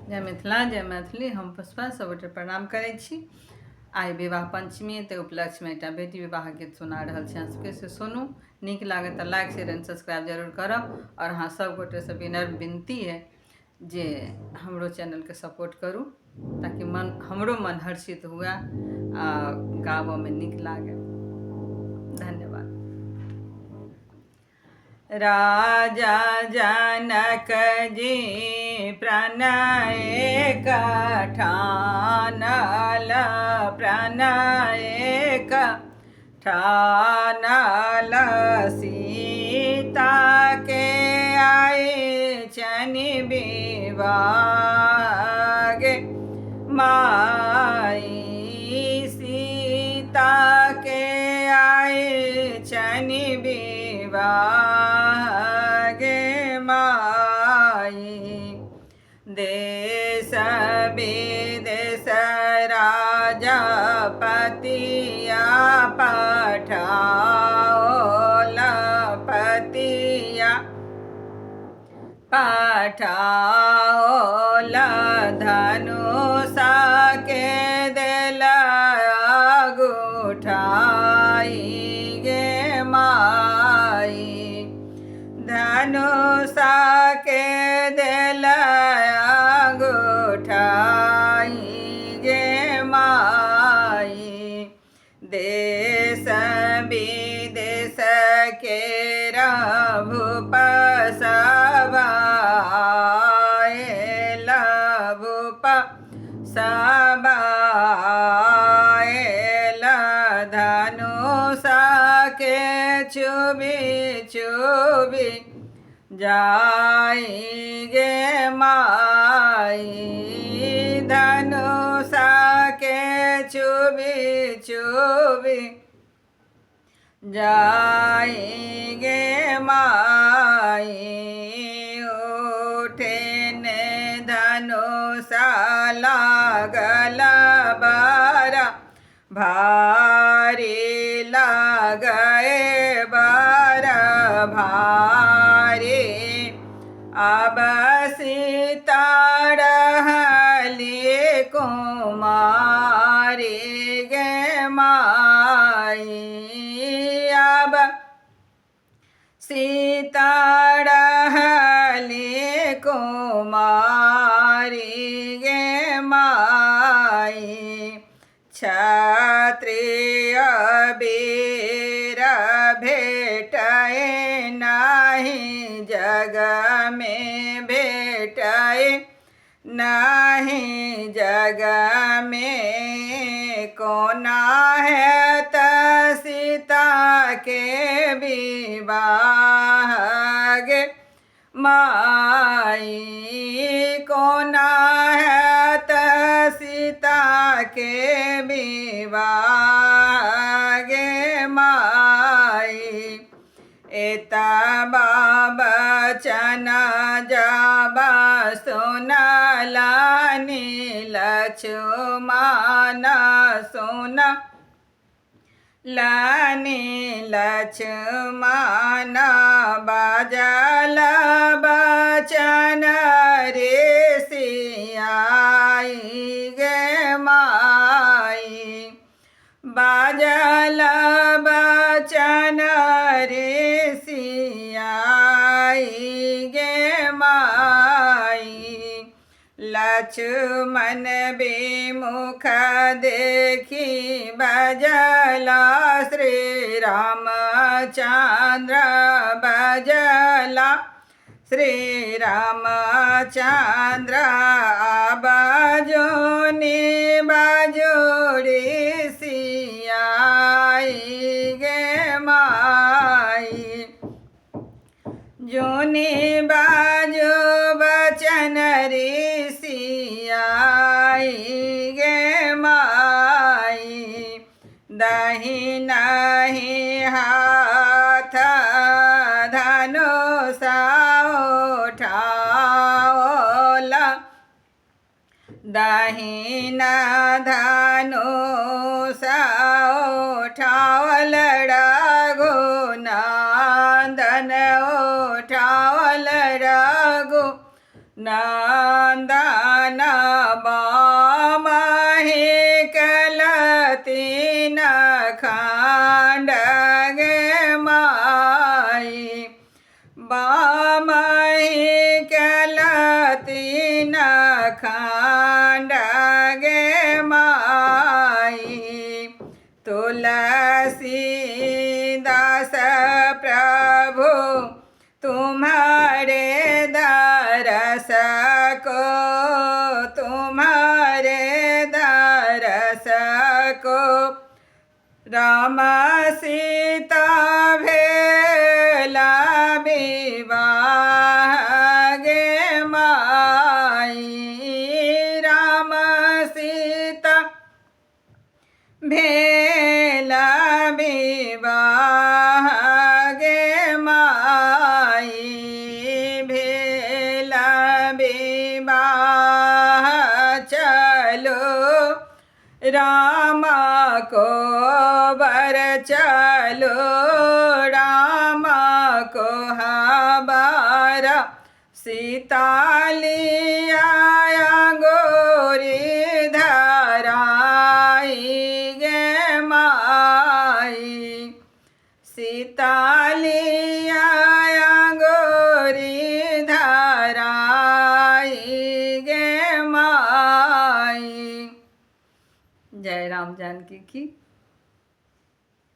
जय मिथिला जय मैथिली। हम पुष्पा सबगोटे प्रणाम करै छी। आइ विवाह पंचमी के उपलक्ष्य में एकटा बेटी विवाह गीत सुना रहल छी। अहाँ सबके से सुनू, नीक लागे तो लाइक शेयर एंड सब्सक्राइब जरूर करब। और हाँ, सब गोटे से विनम्र विनती है जे हमरो चैनल के सपोर्ट करू, ताकि हमरो मन हर्षित हुए आ गाबऽ में नीक लागे। धन्यवाद। राजा जनक जी प्रणय ठानल, प्रणय ठानल, सीता के आए छनि विवाह गे माई, सीता के आए छनि विवाह गे माई। देश विदेश राजा पतिया पठाओल, पतिया पठाओल, धनुषा के देल गुठाई गे माई, धनुषा के देल गुठाई गे माई। देश विदेश के भूप सब आयल, भूप सब आयल, धनुषा के चुबी चुबी जाई गे माई, धनुषा के चुबी चुबी जाई गे माई। उठे ने धनुषा लागल बारा भारी, लागए बारा भारी, अब सीता रहली कुमारी गे माई, अब सीता रहली कुमारी गे माई। क्षत्रिय वीर भेटय नहीं जग में, भेटय नहीं जग में, कोना है त सीता के विवाह गे माई, कोना है त सीता के विवाह गे माई। एतबा बचन जाबा सुनलनि लक्ष्मण, सुनलनि लक्ष्मण, बाजल बचन रे सियाई गे माई, बाजल बचन रे सियाई गे माई। लक्ष्मण विमुख देखी बजला श्री रामचंद्र, बजला श्री रामचंद्र, बाजोनी बाजोड़ी सियाई गे माई, जोनी बाजो बचन रे सियाई गे माई। दाहिनाहि हाथ धनुषा उठाओल, दाहिना धनुषा उठाओल, रघुनंदन उठाओल, रघुनंदन अखंड गे माई तुलसीदास प्रभु तुम्हारे दरस को तुम्हारे दरस को राम सीता भेला विवाह गे माई राम सीता भेला विवाह गे माई भेला विवाह चलो राम को बर चलो राम को हबार सीता लिया गोरी धराई गे माई सीता लिया गोरी धराई गे माई। जय राम जानकी की।